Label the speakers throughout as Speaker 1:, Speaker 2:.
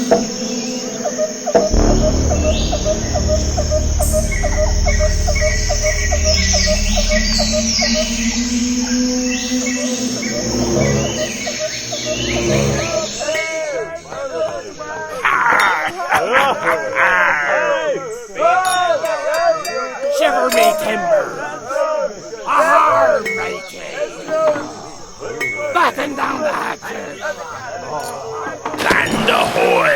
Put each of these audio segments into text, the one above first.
Speaker 1: Shiver me timbers! Arr, matey! Batten down the hatches! Land ahoy!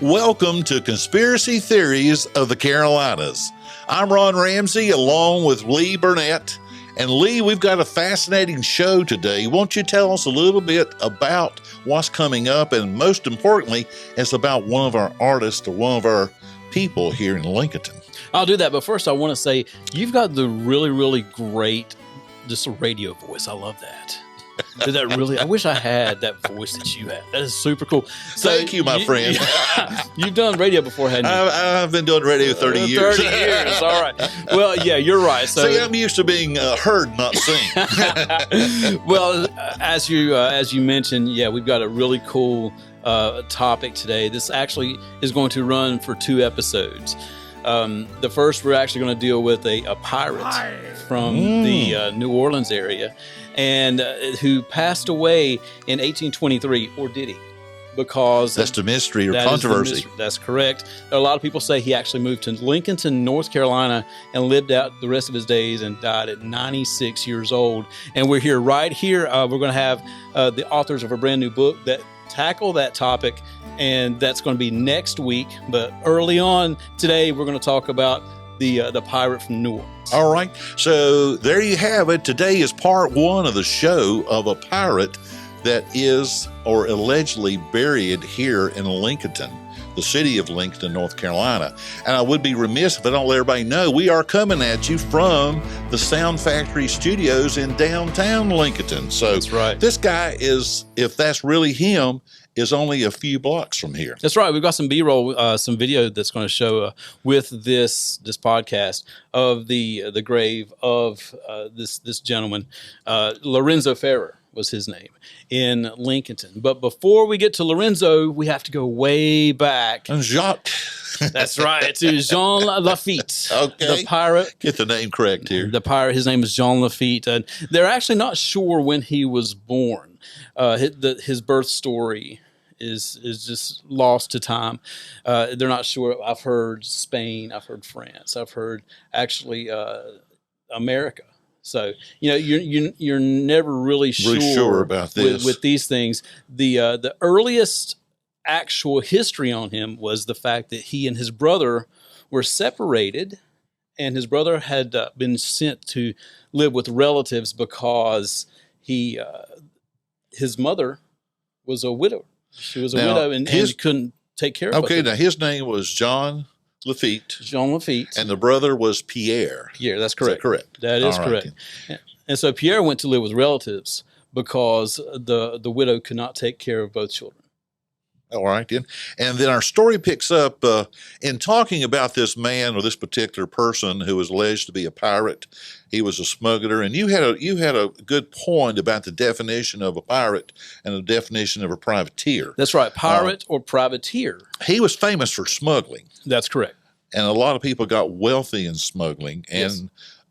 Speaker 2: Welcome to Conspiracy Theories of the Carolinas. I'm Ron Ramsey along with Lee Burnette. And Lee, we've got a fascinating show today. Won't you tell us a little bit about what's coming up? And most importantly, it's about one of our artists or one of our people here in Lincoln.
Speaker 3: I'll do that. But first, I want to say you've got the really, really great, just a radio voice. I love that. Did that really? I wish I had that voice that you had. That is super cool. So
Speaker 2: Thank you, my friend.
Speaker 3: You've done radio before, hadn't you?
Speaker 2: I've been doing radio 30 years.
Speaker 3: 30 years. All right. Well, yeah, you're right. So
Speaker 2: see, I'm used to being heard, not seen.
Speaker 3: Well, as you mentioned, yeah, we've got a really cool topic today. This actually is going to run for 2 episodes. The first, we're actually going to deal with a pirate from the New Orleans area, and who passed away in 1823, or did he? Because
Speaker 2: that's the mystery or controversy.
Speaker 3: That's correct. A lot of people say he actually moved to Lincoln, North Carolina, and lived out the rest of his days and died at 96 years old. And we're here, right here. We're going to have the authors of a brand new book that tackle that topic, and that's going to be next week. But early on today, we're going to talk about the pirate from New Orleans.
Speaker 2: All right. So there you have it. Today is part 1 of the show of a pirate that is or allegedly buried here in Lincoln, the city of Lincoln, North Carolina. And I would be remiss if I don't let everybody know we are coming at you from the Sound Factory Studios in downtown Lincoln. So
Speaker 3: that's right.
Speaker 2: This guy is, if that's really him, is only a few blocks from here.
Speaker 3: That's right. We've got some B-roll, some video that's going to show with this podcast of the grave of this gentleman, Lorenzo Ferrer was his name, in Lincoln. But before we get to Lorenzo, we have to go way back.
Speaker 2: Jacques.
Speaker 3: That's right. To Jean Lafitte.
Speaker 2: Okay.
Speaker 3: The pirate.
Speaker 2: Get the name correct here.
Speaker 3: The pirate, his name is Jean Lafitte. And they're actually not sure when he was born. His birth story is just lost to time. They're not sure. I've heard Spain. I've heard France. I've heard actually America. So you're never really sure
Speaker 2: about this
Speaker 3: with these things. The earliest actual history on him was the fact that he and his brother were separated, and his brother had been sent to live with relatives because his mother was a widow. She was a widow and couldn't take care of her.
Speaker 2: Okay, now his name was Jean Lafitte.
Speaker 3: Jean Lafitte.
Speaker 2: And the brother was Pierre.
Speaker 3: Pierre, that's correct.
Speaker 2: Is that correct?
Speaker 3: That is correct. And so Pierre went to live with relatives because the widow could not take care of both children.
Speaker 2: All right. And then our story picks up in talking about this man or this particular person who was alleged to be a pirate. He was a smuggler. And you had a good point about the definition of a pirate and the definition of a privateer.
Speaker 3: That's right. Pirate or privateer.
Speaker 2: He was famous for smuggling.
Speaker 3: That's correct.
Speaker 2: And a lot of people got wealthy in smuggling. And yes.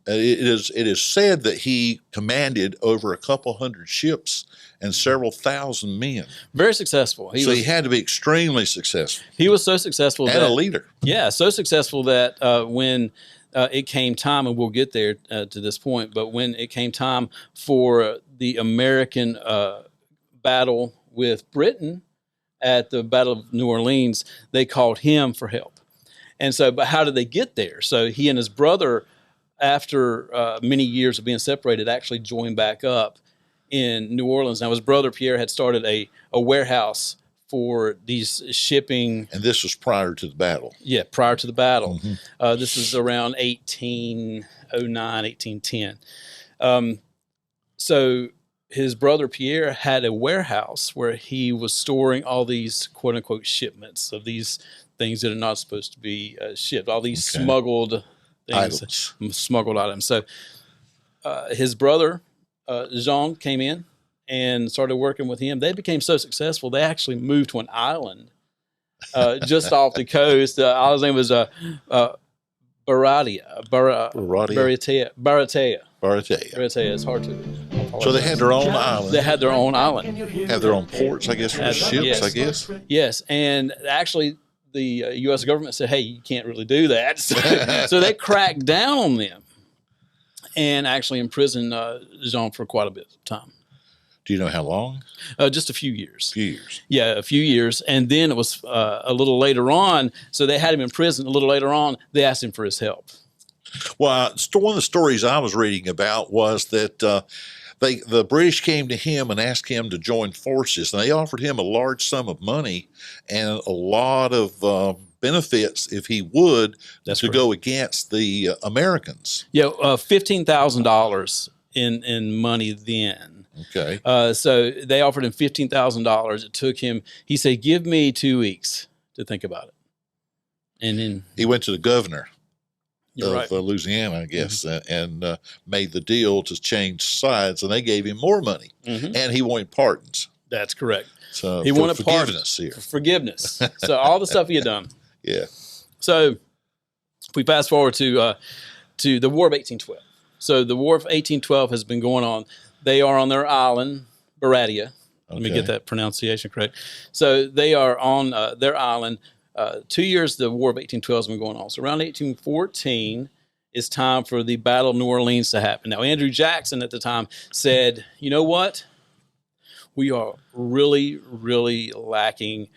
Speaker 2: It is said that he commanded over a couple hundred ships and several thousand men.
Speaker 3: Very successful.
Speaker 2: He had to be extremely successful.
Speaker 3: He was so successful
Speaker 2: and a leader.
Speaker 3: Yeah, so successful that when it came time, and we'll get there to this point, but when it came time for the American battle with Britain at the Battle of New Orleans, they called him for help. And so, but how did they get there? So he and his brother, after many years of being separated, actually joined back up in New Orleans. Now, his brother Pierre had started a warehouse for these shipping.
Speaker 2: And this was prior to the battle.
Speaker 3: Yeah, prior to the battle. Mm-hmm. This is around 1809, 1810. So his brother Pierre had a warehouse where he was storing all these quote unquote shipments of these things that are not supposed to be shipped, all these smuggled things, smuggled items. So his brother, Jean, came in and started working with him. They became so successful, they actually moved to an island just off the coast. The island's name was Baratea. It's hard to.
Speaker 2: So they had their own island.
Speaker 3: They had their own island.
Speaker 2: Have their own ports, I guess, for ships,
Speaker 3: yes.
Speaker 2: I guess.
Speaker 3: Yes, and actually the U.S. government said, hey, you can't really do that. So they cracked down on them and actually imprisoned Jean for quite a bit of time.
Speaker 2: Do you know how long?
Speaker 3: Just a few years.
Speaker 2: Yeah,
Speaker 3: a few years. And then it was a little later on, so they had him in prison. A little later on, they asked him for his help.
Speaker 2: Well, one of the stories I was reading about was that the British came to him and asked him to join forces, and they offered him a large sum of money and a lot of benefits if he would go against the Americans.
Speaker 3: Yeah, $15,000 in money then.
Speaker 2: Okay.
Speaker 3: So they offered him $15,000. It took him, he said, give me 2 weeks to think about it. And then
Speaker 2: he went to the governor of
Speaker 3: right.
Speaker 2: Louisiana, I guess, and made the deal to change sides, and they gave him more money, and he wanted pardons.
Speaker 3: That's correct.
Speaker 2: So
Speaker 3: he wanted
Speaker 2: forgiveness here.
Speaker 3: Forgiveness. So all the stuff he had done.
Speaker 2: Yeah.
Speaker 3: So if we fast forward to the War of 1812. So the War of 1812 has been going on. They are on their island, Baratea. Let me get that pronunciation correct. So they are on their island. 2 years the War of 1812 has been going on. So around 1814, it's time for the Battle of New Orleans to happen. Now, Andrew Jackson at the time said, you know what? We are really, really lacking,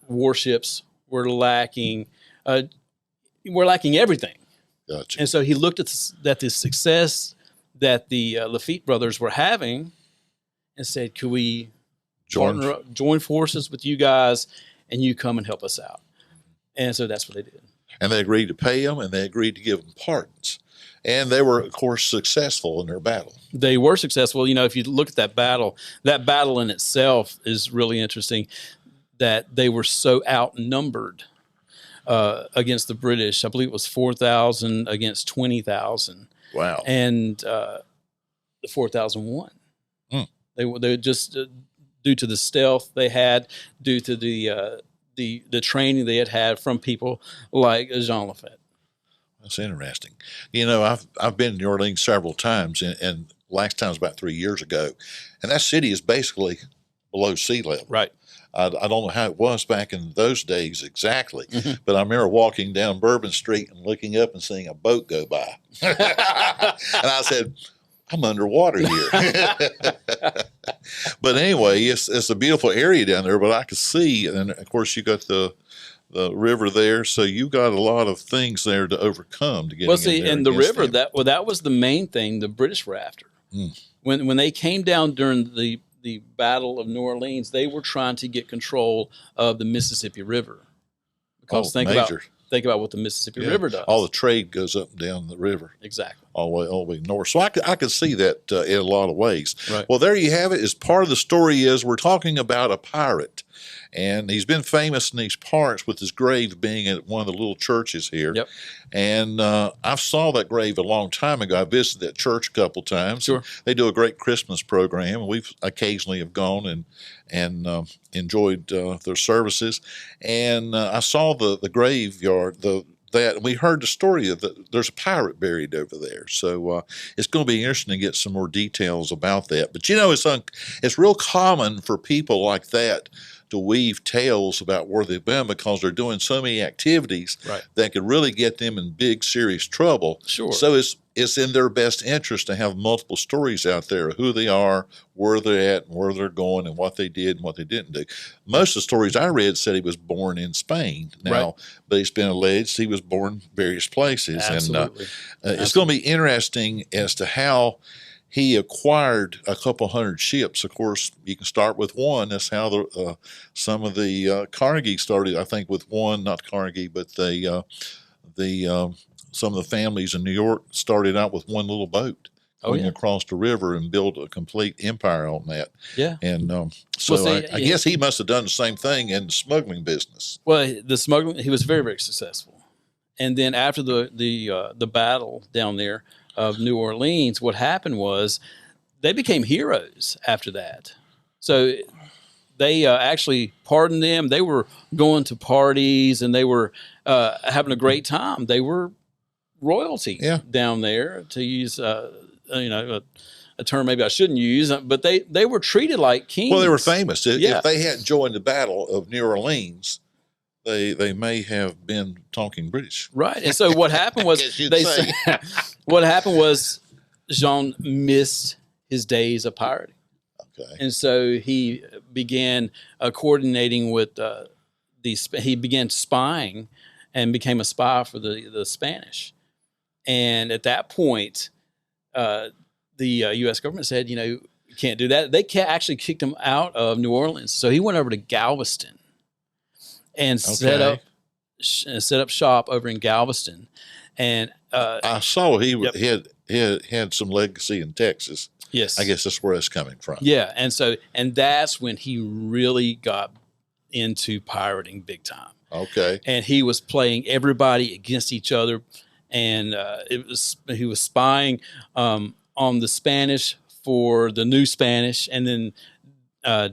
Speaker 3: warships. We're lacking everything.
Speaker 2: Gotcha.
Speaker 3: And so he looked at the success that the Lafitte brothers were having and said, could we join forces with you guys and you come and help us out? And so that's what they did.
Speaker 2: And they agreed to pay them, and they agreed to give them pardons. And they were, of course, successful in their battle. They
Speaker 3: were successful. You know, if you look at that battle in itself is really interesting, that they were so outnumbered against the British. I believe it was 4,000 against 20,000.
Speaker 2: Wow.
Speaker 3: And the 4,000 won. They just due to the stealth they had, due to the training they had from people like Jean Lafitte.
Speaker 2: That's interesting. You know, I've been in New Orleans several times, and last time was about 3 years ago, and that city is basically below sea level.
Speaker 3: Right.
Speaker 2: I don't know how it was back in those days exactly, but I remember walking down Bourbon Street and looking up and seeing a boat go by. And I said, I'm underwater here. But anyway, it's a beautiful area down there, but I could see, and of course you got the river there, so you got a lot of things there to overcome to get.
Speaker 3: Well, see, and the river that was the main thing the British were after. When they came down during the Battle of New Orleans, they were trying to get control of the Mississippi River. Because think about what the Mississippi River does.
Speaker 2: All the trade goes up and down the river.
Speaker 3: Exactly.
Speaker 2: All the way north. So I could see that in a lot of ways.
Speaker 3: Right.
Speaker 2: Well, there you have it. As part of the story is we're talking about a pirate. And he's been famous in these parts with his grave being at one of the little churches here.
Speaker 3: Yep.
Speaker 2: And I saw that grave a long time ago. I visited that church a couple times.
Speaker 3: Sure.
Speaker 2: They do a great Christmas program. We've occasionally have gone and enjoyed their services. And I saw the graveyard, that we heard the story of there's a pirate buried over there. So it's going to be interesting to get some more details about that. But, you know, it's real common for people like that to weave tales about where they've been because they're doing so many activities that could really get them in big, serious trouble.
Speaker 3: Sure.
Speaker 2: So it's in their best interest to have multiple stories out there of who they are, where they're at, and where they're going, and what they did and what they didn't do. Most of the stories I read said he was born in Spain now, but it's been alleged he was born various places.
Speaker 3: Absolutely.
Speaker 2: And it's going to be interesting as to how he acquired a couple hundred ships. Of course, you can start with one. That's how some of the Carnegie started. I think with one, not Carnegie, but some of the families in New York started out with one little boat going across the river and built a complete empire on that.
Speaker 3: Yeah.
Speaker 2: And so I guess he must have done the same thing in the smuggling business.
Speaker 3: Well, the smuggling, he was very, very successful. And then after the battle down there of New Orleans, what happened was they became heroes after that. So they actually pardoned them. They were going to parties and they were having a great time. They were royalty down there, to use a term maybe I shouldn't use, but they were treated like kings.
Speaker 2: Well, they were famous. If they hadn't joined the Battle of New Orleans, they may have been talking British.
Speaker 3: Right. And so what happened was what happened was Jean missed his days of pirating.
Speaker 2: Okay.
Speaker 3: And so he began coordinating with he began spying and became a spy for the Spanish. And at that point, the U.S. government said, you can't do that. They actually kicked him out of New Orleans. So he went over to Galveston and set up shop over in Galveston. And
Speaker 2: I saw he had some legacy in Texas.
Speaker 3: Yes,
Speaker 2: I guess that's where it's coming from.
Speaker 3: Yeah, and that's when he really got into pirating big time.
Speaker 2: Okay,
Speaker 3: and he was playing everybody against each other, and he was spying on the Spanish for the new Spanish, and then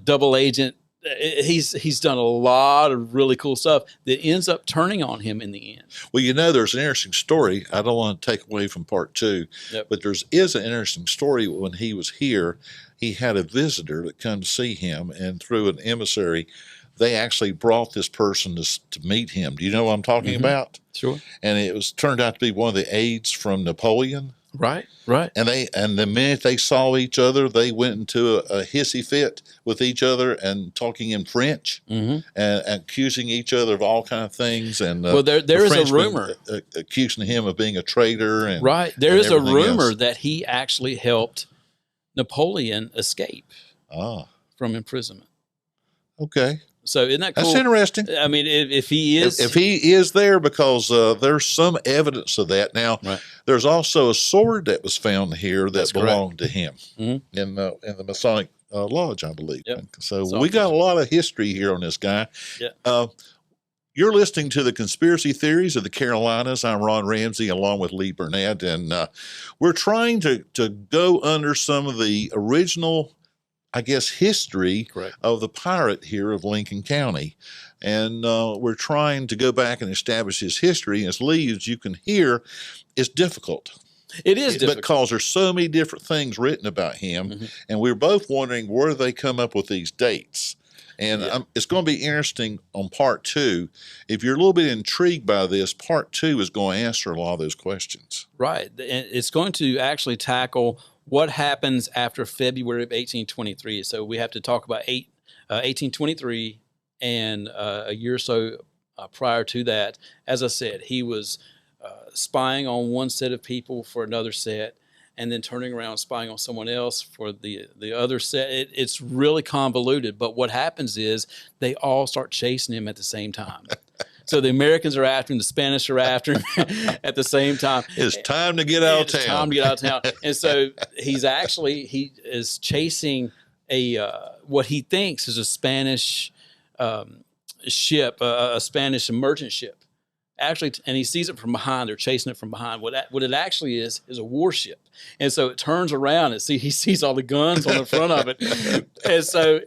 Speaker 3: double agent. He's done a lot of really cool stuff that ends up turning on him in the end.
Speaker 2: Well, there's an interesting story. I don't want to take away from part two, but there is an interesting story. When he was here, he had a visitor that come to see him, and through an emissary, they actually brought this person to meet him. Do you know what I'm talking about?
Speaker 3: Sure.
Speaker 2: And it turned out to be one of the aides from Napoleon.
Speaker 3: Right.
Speaker 2: And the minute they saw each other, they went into a hissy fit with each other and talking in French and accusing each other of all kind of things. And
Speaker 3: well, there is a rumor
Speaker 2: accusing him of being a traitor. And
Speaker 3: there is a rumor that he actually helped Napoleon escape from imprisonment.
Speaker 2: Okay.
Speaker 3: So isn't that cool?
Speaker 2: That's interesting.
Speaker 3: I mean, if he is
Speaker 2: there, because there's some evidence of that. Now, there's also a sword that was found here that belonged to him in the Masonic Lodge, I believe.
Speaker 3: Yep.
Speaker 2: So we got a lot of history here on this guy.
Speaker 3: Yeah.
Speaker 2: You're listening to the Conspiracy Theories of the Carolinas. I'm Ron Ramsey, along with Lee Burnette, and we're trying to go under some of the original, I guess, history of the pirate here of Lincoln County. And we're trying to go back and establish his history. As Lee, as you can hear, it's difficult.
Speaker 3: It is difficult.
Speaker 2: Because there's so many different things written about him. And we're both wondering where they come up with these dates. And it's going to be interesting on part two. If you're a little bit intrigued by this, part two is going to answer a lot of those questions. Right.
Speaker 3: And it's going to actually tackle what happens after February of 1823. So we have to talk about 1823 and a year or so prior to that. As I said, he was spying on one set of people for another set, and then turning around and spying on someone else for the other set. It's really convoluted, but what happens is they all start chasing him at the same time. So the Americans are after him, the Spanish are after him at the same time.
Speaker 2: It's time to get out of town.
Speaker 3: It's time to get out of town. And so he is chasing what he thinks is a Spanish ship, a Spanish merchant ship. Actually, and he sees it from behind. They're chasing it from behind. What it actually is a warship. And so it turns around and he sees all the guns on the front of it. And so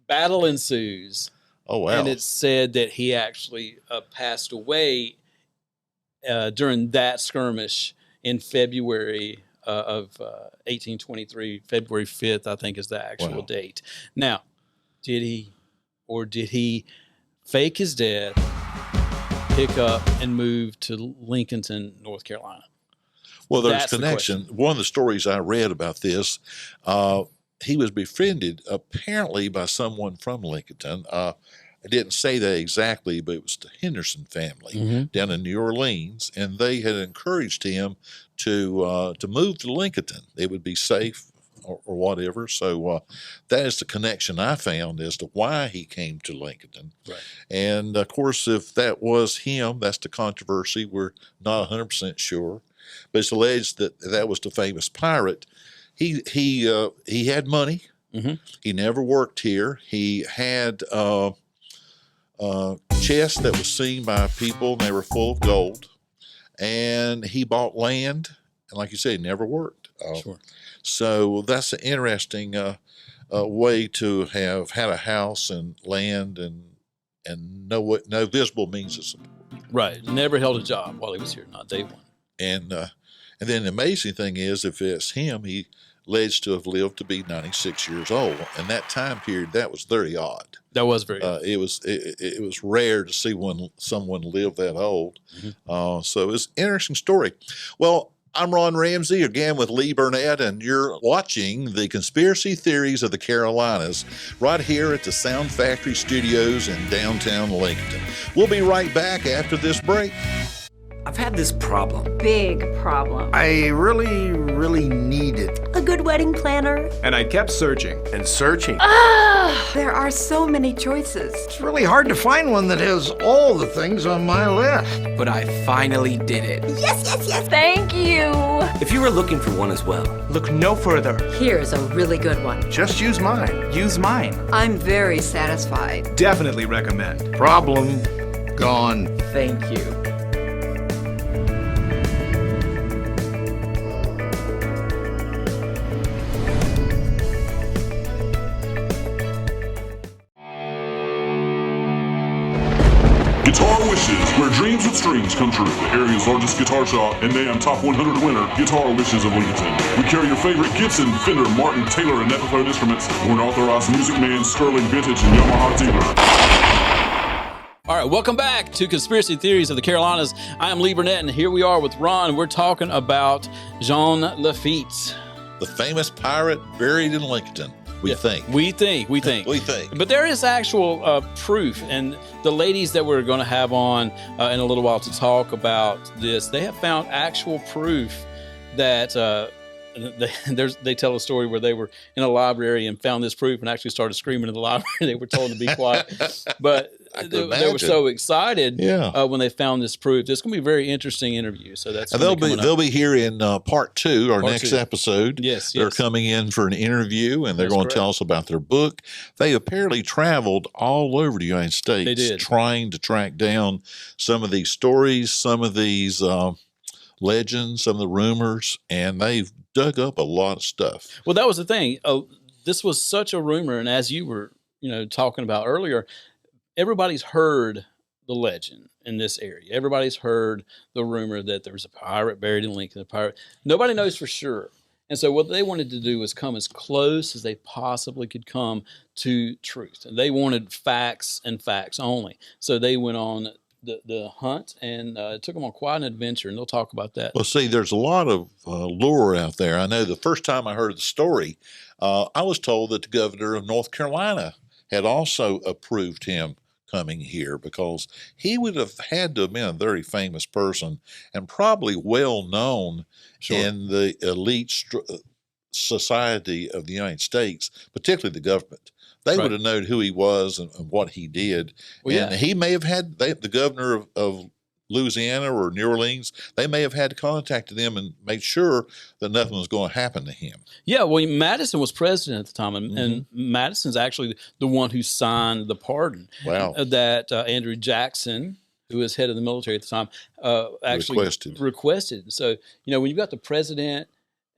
Speaker 3: battle ensues.
Speaker 2: Oh, wow.
Speaker 3: And it's said that he actually passed away during that skirmish in February of 1823. February 5th, I think, is the actual date. Now, did he fake his death, pick up, and move to Lincolnton, North Carolina?
Speaker 2: Well, there's connection. One of the stories I read about this, he was befriended apparently by someone from Lincolnton. I didn't say that exactly, but it was the Henderson family down in New Orleans, and they had encouraged him to move to Lincolnton. It would be safe or whatever. So that is the connection I found as to why he came to Lincolnton.
Speaker 3: Right.
Speaker 2: And of course, if that was him, that's the controversy. We're not 100% sure, but it's alleged that was the famous pirate. He had money. He never worked here. He had chests that was seen by people, and they were full of gold. And he bought land, and like you said, he never worked.
Speaker 3: Sure.
Speaker 2: So that's an interesting way to have had a house and land and no visible means of support.
Speaker 3: Right. Never held a job while he was here, not day one.
Speaker 2: And then the amazing thing is, if it's him, he alleged to have lived to be 96 years old. And that time period, that was very odd.
Speaker 3: That was very odd.
Speaker 2: It was rare to see someone live that old.
Speaker 3: Mm-hmm.
Speaker 2: So it's an interesting story. Well, I'm Ron Ramsey, again with Lee Burnette, and you're watching the Conspiracy Theories of the Carolinas right here at the Sound Factory Studios in downtown Lincoln. We'll be right back after this break.
Speaker 1: I've had this problem.
Speaker 4: Big problem.
Speaker 1: I really, really need it.
Speaker 4: A good wedding planner.
Speaker 1: And I kept searching and searching.
Speaker 4: There are so many choices.
Speaker 1: It's really hard to find one that has all the things on my list. But I finally did it.
Speaker 4: Yes, yes, yes. Thank you.
Speaker 5: If you are looking for one as well,
Speaker 6: look no further.
Speaker 4: Here's a really good one.
Speaker 1: Just use mine.
Speaker 6: Use mine.
Speaker 4: I'm very satisfied.
Speaker 6: Definitely recommend.
Speaker 1: Problem gone.
Speaker 6: Thank you.
Speaker 7: Guitar Wishes, where dreams with strings come true. The area's largest guitar shop and NAMM Top 100 winner, Guitar Wishes of Lincoln. We carry your favorite Gibson, Fender, Martin, Taylor, and Epiphone instruments. We're an authorized Music Man, Sterling Vintage, and Yamaha dealer.
Speaker 3: All right, welcome back to Conspiracy Theories of the Carolinas. I am Lee Burnette, and here we are with Ron. We're talking about Jean Lafitte.
Speaker 2: The famous pirate buried in Lincoln. We think.
Speaker 3: We think. But there is actual proof, and the ladies that we're going to have on in a little while to talk about this, they have found actual proof that they tell a story where they were in a library and found this proof and actually started screaming in the library. They were told to be quiet. But they were so excited when they found this proof. It's going to be a very interesting interview. So that's
Speaker 2: they'll be here in part 2, our next episode.
Speaker 3: Yes,
Speaker 2: they're coming in for an interview, and they're going to tell us about their book. They apparently traveled all over the United States.
Speaker 3: They did.
Speaker 2: Trying to track down some of these stories, some of these legends, some of the rumors, and they've dug up a lot of stuff.
Speaker 3: Well, that was the thing. This was such a rumor, and as you were talking about earlier, everybody's heard the legend in this area. Everybody's heard the rumor that there was a pirate buried in Lincoln. Nobody knows for sure. And so what they wanted to do was come as close as they possibly could come to truth. And they wanted facts and facts only. So they went on the hunt, and it took them on quite an adventure, and they'll talk about that.
Speaker 2: Well, see, there's a lot of lore out there. I know the first time I heard the story, I was told that the governor of North Carolina had also approved him coming here, because he would have had to have been a very famous person and probably well known in the elite society of the United States, particularly the government. They would have known who he was and what he did. Well, and he may have had the governor of Louisiana or New Orleans, they may have had to contact them and made sure that nothing was going to happen to him. Yeah,
Speaker 3: well, Madison was president at the time, and Madison's actually the one who signed the pardon.
Speaker 2: Wow.
Speaker 3: That Andrew Jackson, who was head of the military at the time, actually requested. So, when you've got the president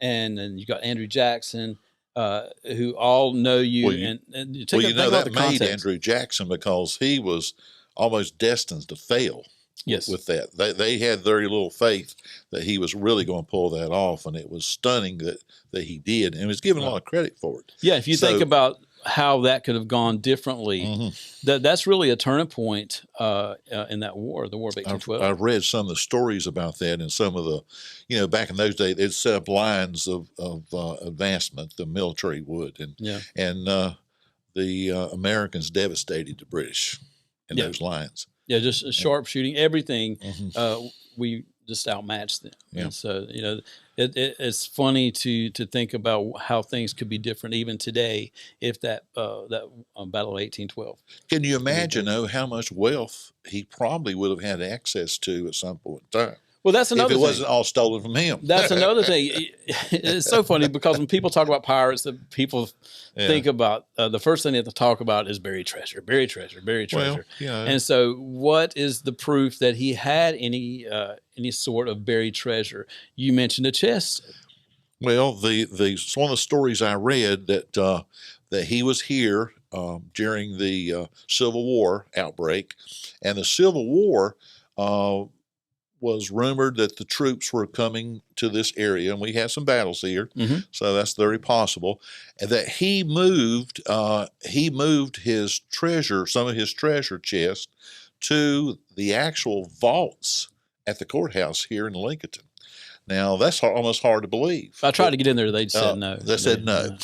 Speaker 3: and then you've got Andrew Jackson, who all know you, and you take
Speaker 2: that made Andrew Jackson, because he was almost destined to fail.
Speaker 3: Yes.
Speaker 2: With that, they had very little faith that he was really going to pull that off, and it was stunning that he did, and was given a lot of credit for it.
Speaker 3: Yeah, if you think about how that could have gone differently, that's really a turning point in that war, the War of 1812.
Speaker 2: I've read some of the stories about that, and some of the, back in those days, they'd set up lines of advancement, the military would, and the Americans devastated the British in those lines.
Speaker 3: Yeah, just sharpshooting, everything. We just outmatched them.
Speaker 2: Yeah.
Speaker 3: And so, it's funny to think about how things could be different even today if that Battle of 1812.
Speaker 2: Can you imagine, how much wealth he probably would have had access to at some point in time?
Speaker 3: Well, that's another thing.
Speaker 2: If it wasn't all stolen from him.
Speaker 3: That's another thing. It's so funny, because when people talk about pirates, the people think about, the first thing they have to talk about is buried treasure, buried treasure, buried treasure.
Speaker 2: Well,
Speaker 3: And so what is the proof that he had any sort of buried treasure? You mentioned a chest.
Speaker 2: Well, the one of the stories I read that he was here during the Civil War outbreak, and the Civil War was rumored that the troops were coming to this area, and we had some battles here, so that's very possible. And that he moved his treasure, some of his treasure chest, to the actual vaults at the courthouse here in Lincoln. Now, that's almost hard to believe.
Speaker 3: I tried to get in there. They said no.
Speaker 2: They said no.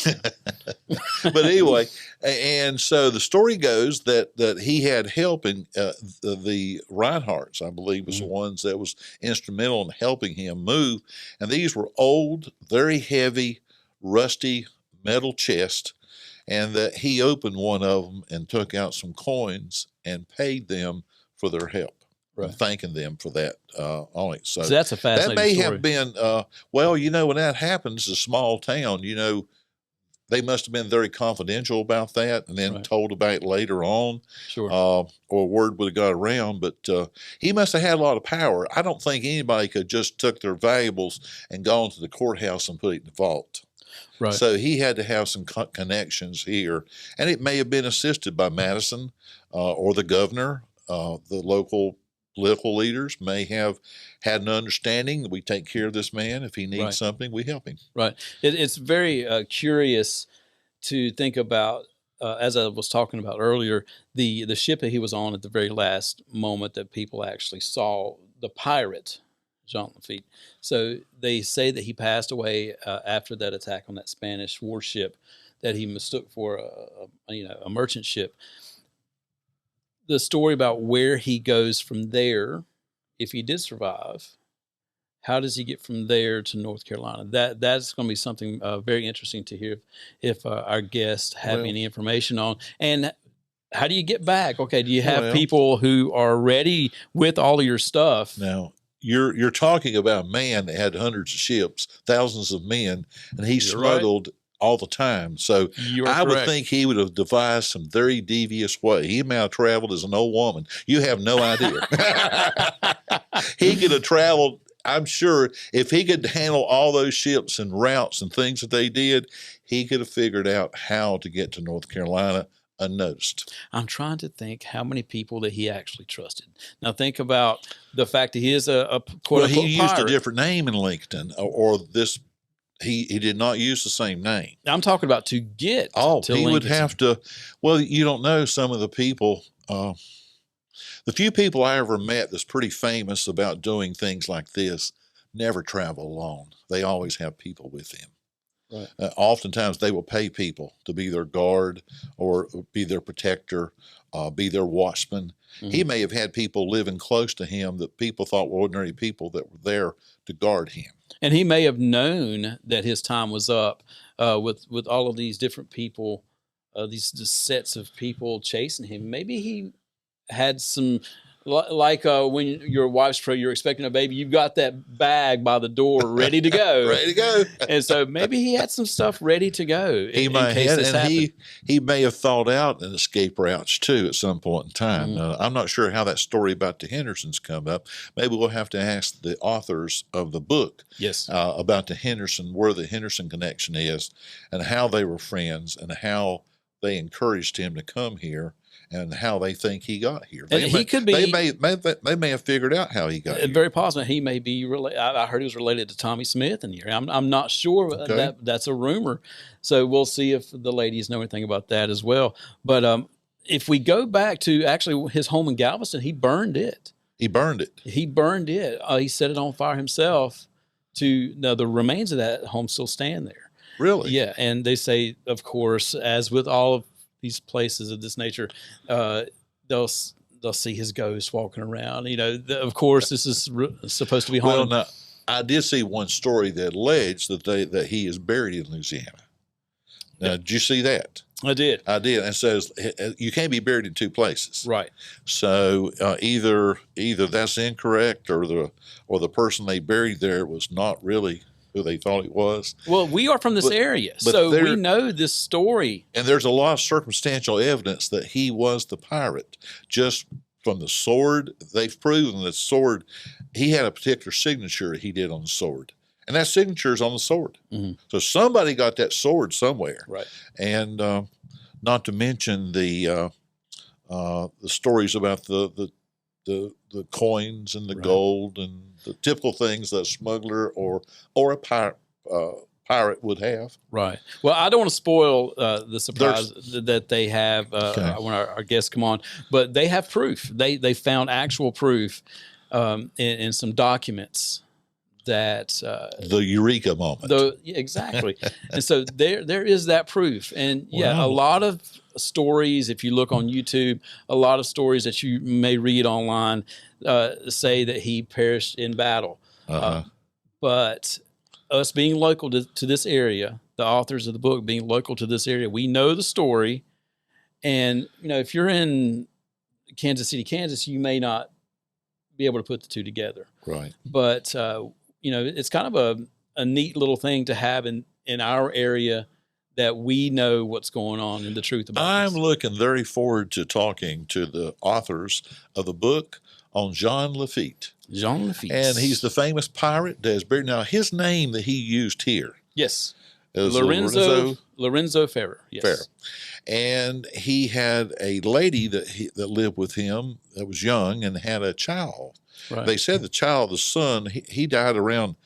Speaker 2: But anyway, and so the story goes that he had help in the Reinhardts, I believe, was the ones that was instrumental in helping him move. And these were old, very heavy, rusty metal chests. And that he opened one of them and took out some coins and paid them for their help. Right. Thanking them for that on it. So
Speaker 3: that's a fascinating
Speaker 2: that may
Speaker 3: story.
Speaker 2: have been, well, when that happens, a small town, they must have been very confidential about that and then told about it later on.
Speaker 3: Sure.
Speaker 2: Or word would have got around. But he must have had a lot of power. I don't think anybody could just took their valuables and gone to the courthouse and put it in the vault.
Speaker 3: Right.
Speaker 2: So he had to have some connections here. And it may have been assisted by Madison or the governor, the local political leaders may have had an understanding that we take care of this man. If he needs something, we help him.
Speaker 3: Right. It's very curious to think about, as I was talking about earlier, the ship that he was on at the very last moment that people actually saw, the pirate, Jean Lafitte. So they say that he passed away after that attack on that Spanish warship that he mistook for a merchant ship. The story about where he goes from there, if he did survive, how does he get from there to North Carolina? That's going to be something very interesting to hear if our guests have any information on. And how do you get back? Okay, do you have people who are ready with all of your stuff?
Speaker 2: Now, you're talking about a man that had hundreds of ships, thousands of men, and he smuggled all the time. So I would think he would have devised some very devious way. He may have traveled as an old woman. You have no idea. He could have traveled, I'm sure, if he could handle all those ships and routes and things that they did, he could have figured out how to get to North Carolina unnoticed.
Speaker 3: I'm trying to think how many people that he actually trusted. Now think about the fact that he is a quote-unquote
Speaker 2: he used
Speaker 3: pirate.
Speaker 2: a different name in Lincoln, or this. He did not use the same name.
Speaker 3: I'm talking about to get to
Speaker 2: he
Speaker 3: Lincoln.
Speaker 2: would have to. Well, you don't know some of the people. The few people I ever met that's pretty famous about doing things like this never travel alone. They always have people with them. Right. Oftentimes they will pay people to be their guard or be their protector, be their watchman. He may have had people living close to him that people thought were ordinary people that were there to guard him.
Speaker 3: And he may have known that his time was up with all of these different people, these sets of people chasing him. Maybe he had some, like when your wife's pregnant, you're expecting a baby, you've got that bag by the door ready to go.
Speaker 2: Ready to go.
Speaker 3: And so maybe he had some stuff ready to go.
Speaker 2: He may have thought out an escape routes too at some point in time. I'm not sure how that story about the Hendersons come up. Maybe we'll have to ask the authors of the book about the Henderson, where the Henderson connection is, and how they were friends, and how they encouraged him to come here, and how they think he got here. They may have figured out how he got here.
Speaker 3: Very possible. He may be related. I heard he was related to Tommy Smith in here. I'm not sure. Okay. That's a rumor. So we'll see if the ladies know anything about that as well. But if we go back to actually his home in Galveston, he burned it.
Speaker 2: He burned it.
Speaker 3: He burned it. He set it on fire himself. Now the remains of that home still stand there.
Speaker 2: Really?
Speaker 3: Yeah. And they say, of course, as with all of these places of this nature, they'll see his ghost walking around. Of course, this is supposed to be haunted.
Speaker 2: Well, now, I did see one story that alleged that he is buried in Louisiana. Now, did you see that?
Speaker 3: I did.
Speaker 2: And it says you can't be buried in two places.
Speaker 3: Right.
Speaker 2: So either that's incorrect, or the person they buried there was not really who they thought it was.
Speaker 3: Well, we are from this area, so we know this story.
Speaker 2: And there's a lot of circumstantial evidence that he was the pirate. Just from the sword, they've proven that sword, he had a particular signature he did on the sword. And that signature is on the sword. So somebody got that sword somewhere.
Speaker 3: Right.
Speaker 2: And not to mention the stories about the coins and the gold and the typical things that a smuggler or a pirate would have.
Speaker 3: Right. Well, I don't want to spoil the surprise that they have when our guests come on, but they have proof. They found actual proof in some documents that
Speaker 2: the eureka moment.
Speaker 3: Exactly. And so there is that proof. And a lot of stories, if you look on YouTube, a lot of stories that you may read online say that he perished in battle. But us being local to this area, the authors of the book being local to this area, we know the story. And, if you're in Kansas City, Kansas, you may not be able to put the two together.
Speaker 2: Right.
Speaker 3: But, it's kind of a neat little thing to have in our area that we know what's going on and the truth about it.
Speaker 2: I'm looking very forward to talking to the authors of the book on Jean Lafitte.
Speaker 3: Jean Lafitte.
Speaker 2: And he's the famous pirate that is buried. Now, his name that he used here.
Speaker 3: Yes.
Speaker 2: Is
Speaker 3: Lorenzo Ferrer. Yes.
Speaker 2: Ferrer. And he had a lady that lived with him that was young and had a child.
Speaker 3: Right.
Speaker 2: They said the son, he died around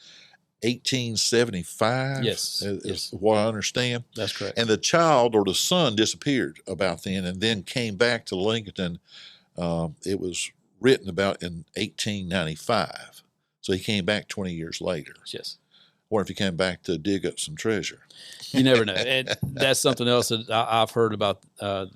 Speaker 2: 1875.
Speaker 3: Yes.
Speaker 2: Is what I understand.
Speaker 3: That's correct.
Speaker 2: And the child or the son disappeared about then and then came back to Lincoln. It was written about in 1895. So he came back 20 years later.
Speaker 3: Yes.
Speaker 2: Or if he came back to dig up some treasure.
Speaker 3: You never know. And that's something else that I've heard about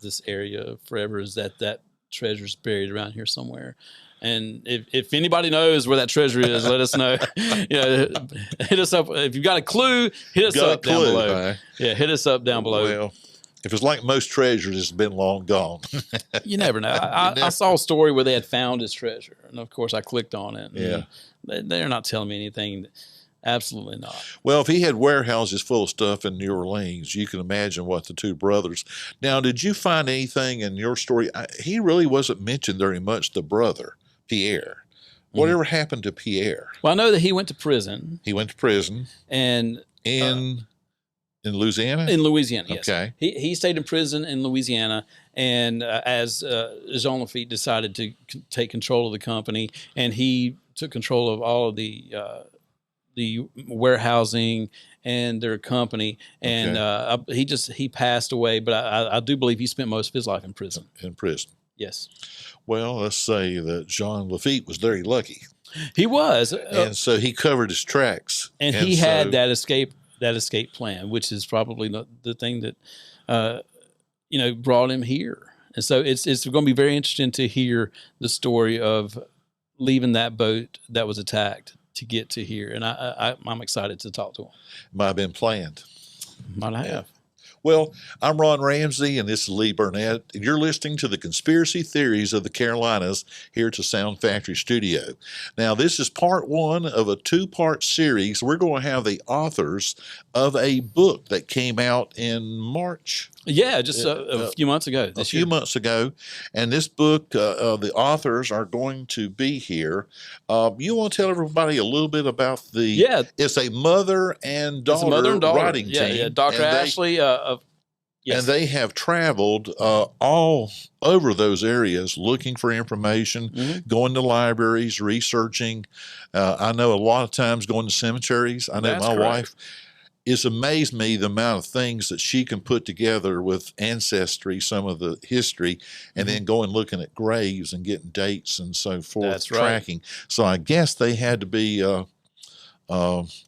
Speaker 3: this area forever, is that treasure's buried around here somewhere. And if anybody knows where that treasure is, let us know. Hit us up. If you've got a clue, hit us up down below.
Speaker 2: Right?
Speaker 3: Yeah, hit us up down below.
Speaker 2: Well, if it's like most treasures, it's been long gone.
Speaker 3: You never know. I saw a story where they had found his treasure. And, of course, I clicked on it.
Speaker 2: Yeah.
Speaker 3: They're not telling me anything. Absolutely not.
Speaker 2: Well, if he had warehouses full of stuff in New Orleans, you can imagine what the two brothers. Now, did you find anything in your story? He really wasn't mentioned very much, the brother, Pierre. Whatever happened to Pierre?
Speaker 3: Well, I know that he went to prison.
Speaker 2: He went to prison.
Speaker 3: And
Speaker 2: in Louisiana?
Speaker 3: In Louisiana, yes.
Speaker 2: Okay.
Speaker 3: He stayed in prison in Louisiana, and as Jean Lafitte decided to take control of the company, and he took control of all of the warehousing and their company, and he passed away. But I do believe he spent most of his life in prison.
Speaker 2: In prison.
Speaker 3: Yes.
Speaker 2: Well, let's say that Jean Lafitte was very lucky.
Speaker 3: He was,
Speaker 2: and so he covered his tracks,
Speaker 3: and he had that escape plan, which is probably the thing that brought him here. And so it's going to be very interesting to hear the story of leaving that boat that was attacked to get to here. And I'm excited to talk to him.
Speaker 2: Might have been planned.
Speaker 3: Might have.
Speaker 2: Yeah. Well, I'm Ron Ramsey, and this is Lee Burnette, and you're listening to the Conspiracy Theories of the Carolinas here at the Sound Factory Studio. Now, this is part one of a two-part series. We're going to have the authors of a book that came out in March.
Speaker 3: Yeah, just a few months ago.
Speaker 2: A few months ago. And this book, the authors are going to be here. You want to tell everybody a little bit about it's a mother and daughter writing team.
Speaker 3: Yeah, Dr. Ashley.
Speaker 2: Yes. And they have traveled all over those areas looking for information, going to libraries, researching. I know a lot of times going to cemeteries. I know my wife. It's amazed me the amount of things that she can put together with ancestry, some of the history, and then going looking at graves and getting dates and so forth.
Speaker 3: That's
Speaker 2: tracking. Right. So I guess they had to be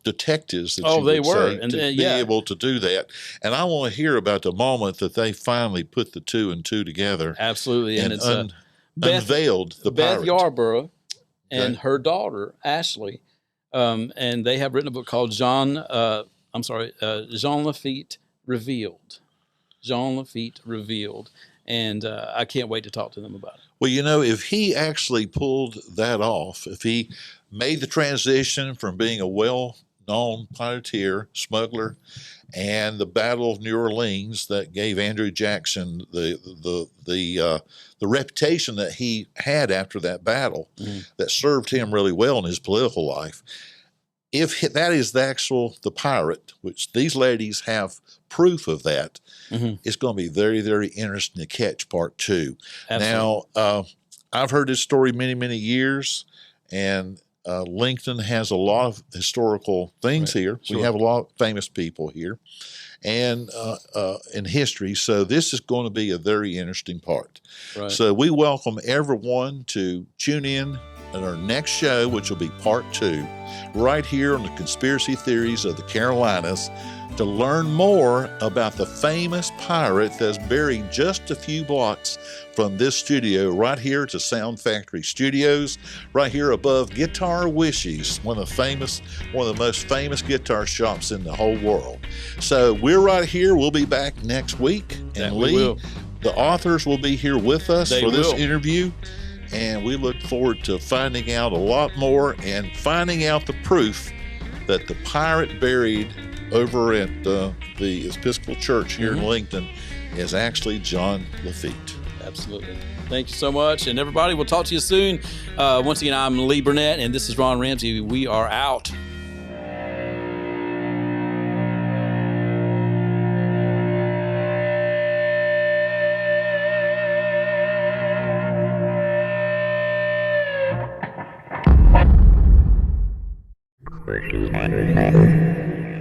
Speaker 2: detectives that
Speaker 3: they were
Speaker 2: to be able to do that. And I want to hear about the moment that they finally put the two and two together.
Speaker 3: Absolutely.
Speaker 2: And it's unveiled the
Speaker 3: Beth
Speaker 2: pirate.
Speaker 3: Yarborough and her daughter, Ashley, and they have written a book called Jean Lafitte Revealed. Jean Lafitte Revealed. And I can't wait to talk to them about it.
Speaker 2: Well, if he actually pulled that off, if he made the transition from being a well-known pirateer, smuggler, and the Battle of New Orleans that gave Andrew Jackson the reputation that he had after that battle, that served him really well in his political life. if that is the pirate, which these ladies have proof of that, it's going to be very, very interesting to catch part 2.
Speaker 3: Absolutely.
Speaker 2: Now, I've heard this story many, many years, and Lincoln has a lot of historical things here.
Speaker 3: Sure.
Speaker 2: We have a lot of famous people here, and in history. So this is going to be a very interesting part.
Speaker 3: Right.
Speaker 2: So we welcome everyone to tune in at our next show, which will be part 2, right here on the Conspiracy Theories of the Carolinas, to learn more about the famous pirate that's buried just a few blocks from this studio, right here to Sound Factory Studios, right here above Guitar Wishes, one of the most famous guitar shops in the whole world. So we're right here. We'll be back next week. And Lee, the authors will be here with us for this interview. And we look forward to finding out a lot more and finding out the proof that the pirate buried over at the Episcopal Church here in Lincoln is actually John Lafitte.
Speaker 3: Absolutely. Thank you so much. And everybody, we'll talk to you soon. Once again, I'm Lee Burnette, and this is Ron Ramsey. We are out.
Speaker 8: Questions.